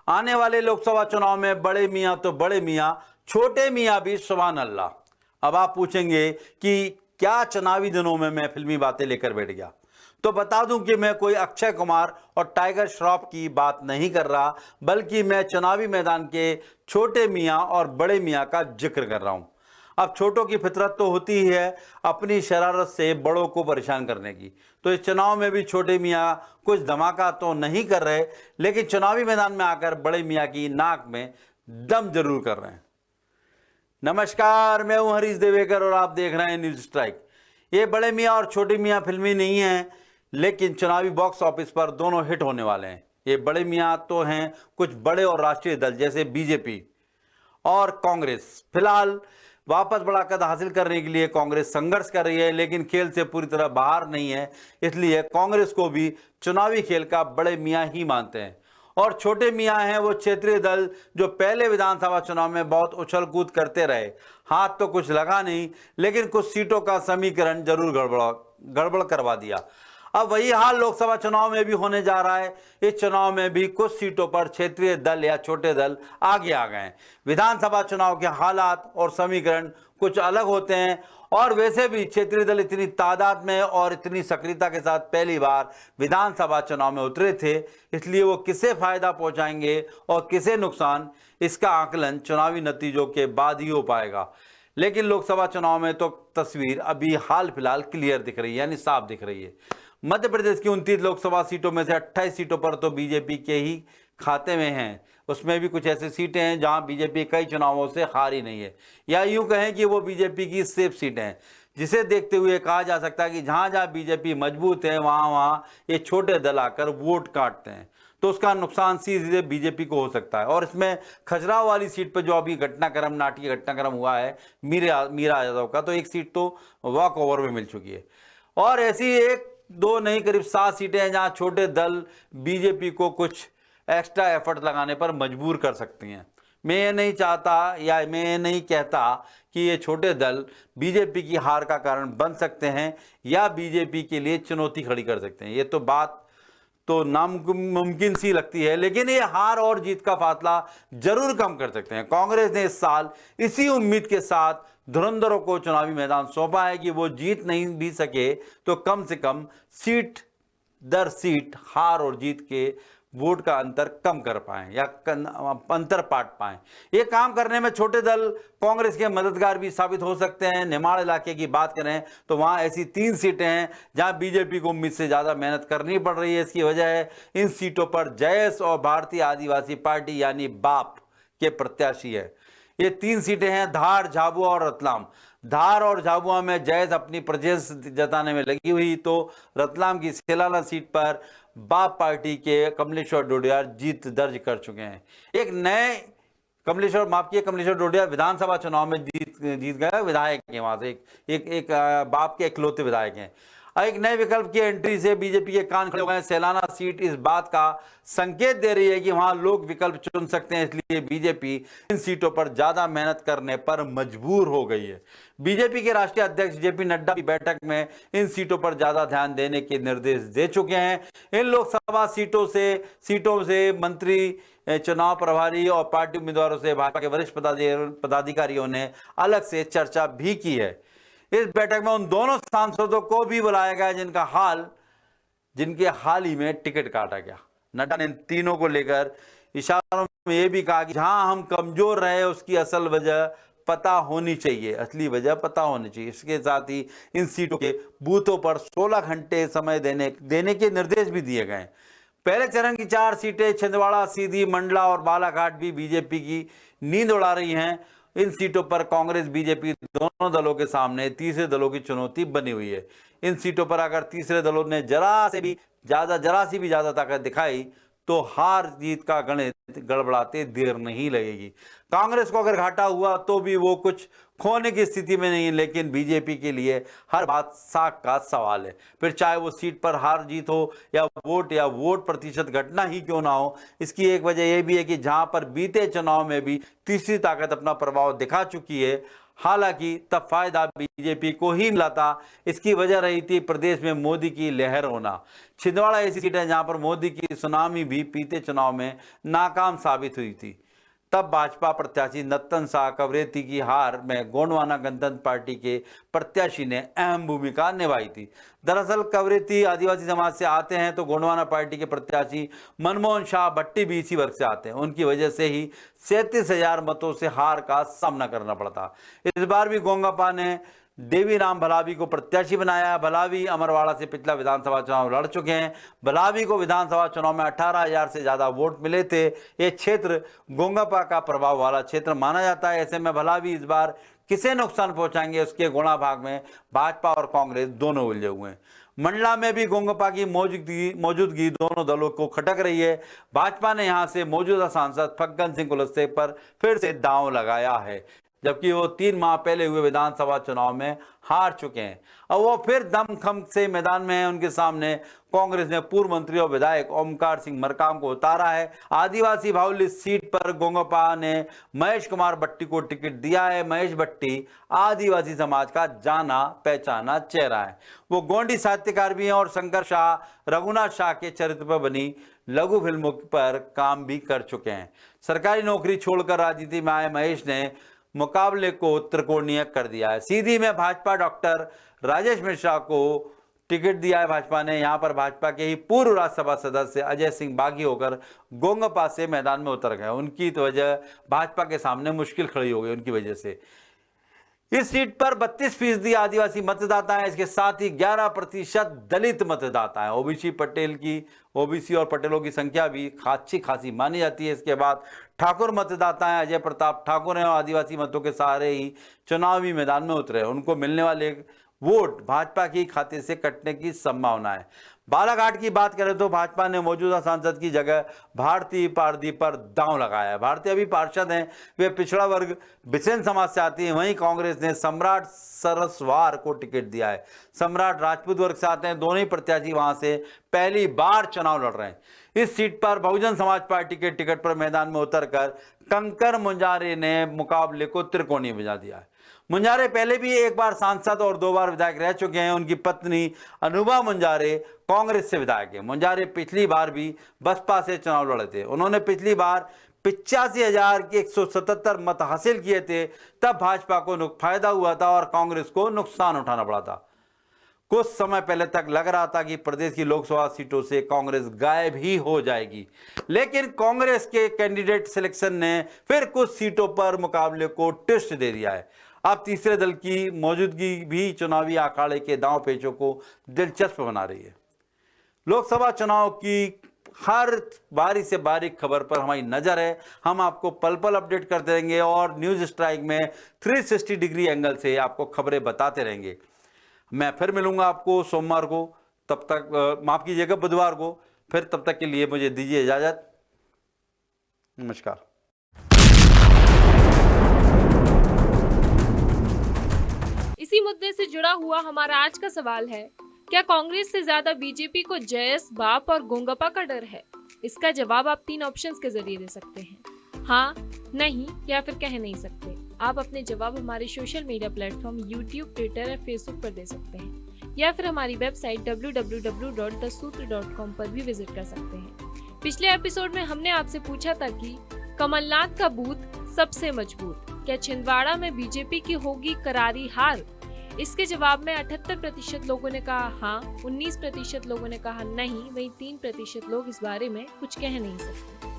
आने वाले लोकसभा चुनाव में बड़े मियां तो बड़े मियां, छोटे मियां भी सुभान अल्लाह। अब आप पूछेंगे कि क्या चुनावी दिनों में मैं फिल्मी बातें लेकर बैठ गया, तो बता दूं कि मैं कोई अक्षय कुमार और टाइगर श्रॉफ की बात नहीं कर रहा, बल्कि मैं चुनावी मैदान के छोटे मियां और बड़े मियां का जिक्र कर रहा हूं। अब छोटों की फितरत तो होती ही है अपनी शरारत से बड़ों को परेशान करने की, तो इस चुनाव में भी छोटे मियां कुछ धमाका तो नहीं कर रहे, लेकिन चुनावी मैदान में आकर बड़े मियां की नाक में दम जरूर कर रहे हैं। नमस्कार, मैं हूं हरीश देवेकर और आप देख रहे हैं न्यूज स्ट्राइक। ये बड़े मियां और छोटे मियां फिल्मी नहीं हैं, लेकिन चुनावी बॉक्स ऑफिस पर दोनों हिट होने वाले हैं। ये बड़े मियां तो हैं कुछ बड़े और राष्ट्रीय दल जैसे बीजेपी और कांग्रेस। फिलहाल वापस बड़ा कद हासिल करने के लिए कांग्रेस संघर्ष कर रही है, लेकिन खेल से पूरी तरह बाहर नहीं है, इसलिए कांग्रेस को भी चुनावी खेल का बड़े मियां ही मानते हैं। और छोटे मियां हैं वो क्षेत्रीय दल जो पहले विधानसभा चुनाव में बहुत उछल कूद करते रहे। हाथ तो कुछ लगा नहीं, लेकिन कुछ सीटों का समीकरण जरूर गड़बड़ करवा दिया। अब वही हाल लोकसभा चुनाव में भी होने जा रहा है। इस चुनाव में भी कुछ सीटों पर क्षेत्रीय दल या छोटे दल आगे आ गए हैं। विधानसभा चुनाव के हालात और समीकरण कुछ अलग होते हैं, और वैसे भी क्षेत्रीय दल इतनी तादाद में और इतनी सक्रियता के साथ पहली बार विधानसभा चुनाव में उतरे थे, इसलिए वो किसे फायदा पहुंचाएंगे और किसे नुकसान, इसका आकलन चुनावी नतीजों के बाद ही हो पाएगा। लेकिन लोकसभा चुनाव में तो तस्वीर अभी हाल फिलहाल क्लियर दिख रही है, यानी साफ दिख रही है। मध्य प्रदेश की 29 लोकसभा सीटों में से 28 सीटों पर तो बीजेपी के ही खाते में हैं। उसमें भी कुछ ऐसी सीटें हैं जहां बीजेपी कई चुनावों से हारी नहीं है, या यूं कहें कि वो बीजेपी की सेफ सीटें हैं, जिसे देखते हुए कहा जा सकता है कि जहां जहां बीजेपी मजबूत है वहां वहां ये छोटे दल आकर वोट काटते हैं, तो उसका नुकसान सीधे बीजेपी को हो सकता है। और इसमें खजुराहो वाली सीट पर जो अभी नाटकीय घटनाक्रम हुआ है मीरा यादव का, तो एक सीट तो वॉक ओवर में मिल चुकी है। और ऐसी एक दो नहीं करीब 7 सीटें हैं जहां छोटे दल बीजेपी को कुछ एक्स्ट्रा एफर्ट लगाने पर मजबूर कर सकती हैं। मैं ये नहीं चाहता या मैं ये नहीं कहता कि ये छोटे दल बीजेपी की हार का कारण बन सकते हैं या बीजेपी के लिए चुनौती खड़ी कर सकते हैं। ये तो बात तो नामुमकिन सी लगती है, लेकिन ये हार और जीत का फासला जरूर कम कर सकते हैं। कांग्रेस ने इस साल इसी उम्मीद के साथ धुरंधरों को चुनावी मैदान सौंपा है कि वो जीत नहीं भी सके तो कम से कम सीट दर सीट हार और जीत के वोट का अंतर कम कर पाएं या अंतर पाट पाएं। ये काम करने में छोटे दल कांग्रेस के मददगार भी साबित हो सकते हैं। निमाड़ इलाके की बात करें तो वहां ऐसी 3 सीटें हैं जहां बीजेपी को उम्मीद से ज्यादा मेहनत करनी पड़ रही है। इसकी वजह है इन सीटों पर जयस और भारतीय आदिवासी पार्टी यानी बाप के प्रत्याशी है। ये 3 सीटें हैं धार, झाबुआ और रतलाम। धार और झाबुआ में जयस अपनी प्रेजेंस जताने में लगी हुई, तो रतलाम की सेलाना सीट पर बाप पार्टी के कमलेश्वर डोडियार जीत दर्ज कर चुके हैं। एक नए कमलेश्वर डोडियार विधानसभा चुनाव में जीत गए विधायक हैं, वहां से एक बाप के इकलौते विधायक हैं। एक नए विकल्प की एंट्री से बीजेपी के कान खड़े हो गए। सेलाना सीट इस बात का संकेत दे रही है कि वहां लोग विकल्प चुन सकते हैं, इसलिए बीजेपी इन सीटों पर ज्यादा मेहनत करने पर मजबूर हो गई है। बीजेपी के राष्ट्रीय अध्यक्ष जेपी नड्डा की बैठक में इन सीटों पर ज्यादा ध्यान देने के निर्देश दे चुके हैं। इन लोकसभा सीटों से मंत्री, चुनाव प्रभारी और पार्टी उम्मीदवारों से भाजपा के वरिष्ठ पदाधिकारियों ने अलग से चर्चा भी की है। इस बैठक में उन दोनों सांसदों को भी बुलाया गया जिनके हाल ही में टिकट काटा गया। नड्डा ने तीनों को लेकर इशारों में यह भी कहा कि जहां हम कमजोर रहे उसकी असली वजह पता होनी चाहिए। इसके साथ ही इन सीटों के बूथों पर 16 घंटे समय देने के निर्देश भी दिए गए। पहले चरण की 4 सीटें छिंदवाड़ा, सीधी, मंडला और बालाघाट भी बीजेपी की नींद उड़ा रही हैं। इन सीटों पर कांग्रेस बीजेपी दोनों दलों के सामने तीसरे दलों की चुनौती बनी हुई है। इन सीटों पर अगर तीसरे दलों ने जरा सी भी ज्यादा ताकत दिखाई तो हार जीत का गणित गड़बड़ाते देर नहीं लगेगी। कांग्रेस को अगर घाटा हुआ तो भी वो कुछ खोने की स्थिति में नहीं है, लेकिन बीजेपी के लिए हर बात साख का सवाल है। फिर चाहे वो सीट पर हार जीत हो या वोट प्रतिशत घटना ही क्यों ना हो। इसकी एक वजह यह भी है कि जहां पर बीते चुनाव में भी तीसरी ताकत अपना प्रभाव दिखा चुकी है, हालांकि तब फायदा बीजेपी को ही मिला था। इसकी वजह रही थी प्रदेश में मोदी की लहर होना। छिंदवाड़ा ऐसी सीट है जहां पर मोदी की सुनामी भी बीते चुनाव में नाकाम साबित हुई थी। तब भाजपा प्रत्याशी नत्तन शाह कवरेती की हार में गोंडवाना गणतंत्र पार्टी के प्रत्याशी ने अहम भूमिका निभाई थी। दरअसल कवरेती आदिवासी समाज से आते हैं तो गोंडवाना पार्टी के प्रत्याशी मनमोहन शाह भट्टी भी इसी वर्ग से आते हैं। उनकी वजह से ही 37,000 मतों से हार का सामना करना पड़ता। इस बार भी गोंगपा ने देवीराम भलावी को प्रत्याशी बनाया। भलावी अमरवाड़ा से पिछला विधानसभा चुनाव लड़ चुके हैं। भलावी को विधानसभा चुनाव में 18,000 से ज्यादा वोट मिले थे। ये क्षेत्र गोंगपा का प्रभाव वाला क्षेत्र माना जाता है। ऐसे में भलावी इस बार किसे नुकसान पहुंचाएंगे, उसके गुणा भाग में भाजपा और कांग्रेस दोनों उलझे हुए हैं। मंडला में भी गोंगपा की मौजूदगी दोनों दलों को खटक रही है। भाजपा ने यहां से मौजूदा सांसद फग्गन सिंह कुलस्ते पर फिर से दांव लगाया है, जबकि वो 3 माह पहले हुए विधानसभा चुनाव में हार चुके हैं। अब वो फिर दमखम से मैदान में हैं। उनके सामने कांग्रेस ने पूर्व मंत्री और विधायक ओमकार सिंह मरकाम को उतारा है। आदिवासी बाहुल्य सीट पर गोंगपा ने महेश कुमार भट्टी को टिकट दिया है। महेश भट्टी आदिवासी समाज का जाना पहचाना चेहरा है। वो गोंडी साहित्यकार भी हैं और शंकर शाह, रघुनाथ शाह के चरित्र पर बनी लघु फिल्मों पर काम भी कर चुके हैं। सरकारी नौकरी छोड़कर राजनीति में आए महेश ने मुकाबले को त्रिकोणीय कर दिया है। सीधी में भाजपा डॉक्टर राजेश मिश्रा को टिकट दिया है भाजपा ने। यहां पर भाजपा के ही पूर्व राज्यसभा सदस्य अजय सिंह बागी होकर गोंगपा से मैदान में उतर गए। उनकी तो वजह भाजपा के सामने मुश्किल खड़ी हो गई उनकी वजह से। इस सीट पर 32% आदिवासी मतदाता है। इसके साथ ही 11% दलित मतदाता है। ओबीसी और पटेलों की संख्या भी अच्छी खासी मानी जाती है। इसके बाद ठाकुर मतदाता है। अजय प्रताप ठाकुर हैं और आदिवासी मतों के सहारे ही चुनावी मैदान में उतरे। उनको मिलने वाले वोट भाजपा के खाते से कटने की संभावना है। बालाघाट की बात करें तो भाजपा ने मौजूदा सांसद की जगह भारती पारदी पर दांव लगाया है। भारती अभी पार्षद हैं, वे पिछड़ा वर्ग बिसेन समाज से आती हैं। वहीं कांग्रेस ने सम्राट सरस्वार को टिकट दिया है। सम्राट राजपूत वर्ग से आते हैं। दोनों ही प्रत्याशी वहां से पहली बार चुनाव लड़ रहे हैं। इस सीट पर बहुजन समाज पार्टी के टिकट पर मैदान में उतरकर कंकर मुंजारे ने मुकाबले को त्रिकोणीय बजा दिया है। मुंजारे पहले भी एक बार सांसद और 2 बार विधायक रह चुके हैं। उनकी पत्नी अनुभा मुंजारे कांग्रेस से विधायक है। मुंजारे पिछली बार भी बसपा से चुनाव लड़े थे। उन्होंने पिछली बार 85,177 मत हासिल किए थे। तब भाजपा को फायदा हुआ था और कांग्रेस को नुकसान उठाना पड़ा था। कुछ समय पहले तक लग रहा था कि प्रदेश की लोकसभा सीटों से कांग्रेस गायब ही हो जाएगी, लेकिन कांग्रेस के कैंडिडेट सिलेक्शन ने फिर कुछ सीटों पर मुकाबले को ट्विस्ट दे दिया है। अब तीसरे दल की मौजूदगी भी चुनावी अखाड़े के दांव पेचों को दिलचस्प बना रही है। लोकसभा चुनाव की हर बारीक से बारीक खबर पर हमारी नजर है। हम आपको पल पल अपडेट करते रहेंगे और न्यूज स्ट्राइक में 360 डिग्री एंगल से आपको खबरें बताते रहेंगे। मैं फिर मिलूंगा आपको सोमवार को, तब तक माफ कीजिएगा बुधवार को। फिर तब तक के लिए मुझे दीजिए इजाजत। नमस्कार। इसी मुद्दे से जुड़ा हुआ हमारा आज का सवाल है, क्या कांग्रेस से ज्यादा बीजेपी को जयस, बाप और गोंगपा का डर है? इसका जवाब आप 3 ऑप्शंस के जरिए दे सकते हैं, हाँ, नहीं या फिर कह नहीं सकते। आप अपने जवाब हमारे social media platform YouTube, Twitter और फेसबुक पर दे सकते हैं या फिर हमारी वेबसाइट www.thesutra.com पर भी विजिट कर सकते हैं। पिछले एपिसोड में हमने आपसे पूछा था कि कमलनाथ का बूथ सबसे मजबूत, क्या छिंदवाड़ा में बीजेपी की होगी करारी हार? इसके जवाब में 78% लोगों ने कहा हाँ, 19% लोगों ने कहा नहीं, वहीं 3% लोग इस बारे में कुछ कह नहीं सकते।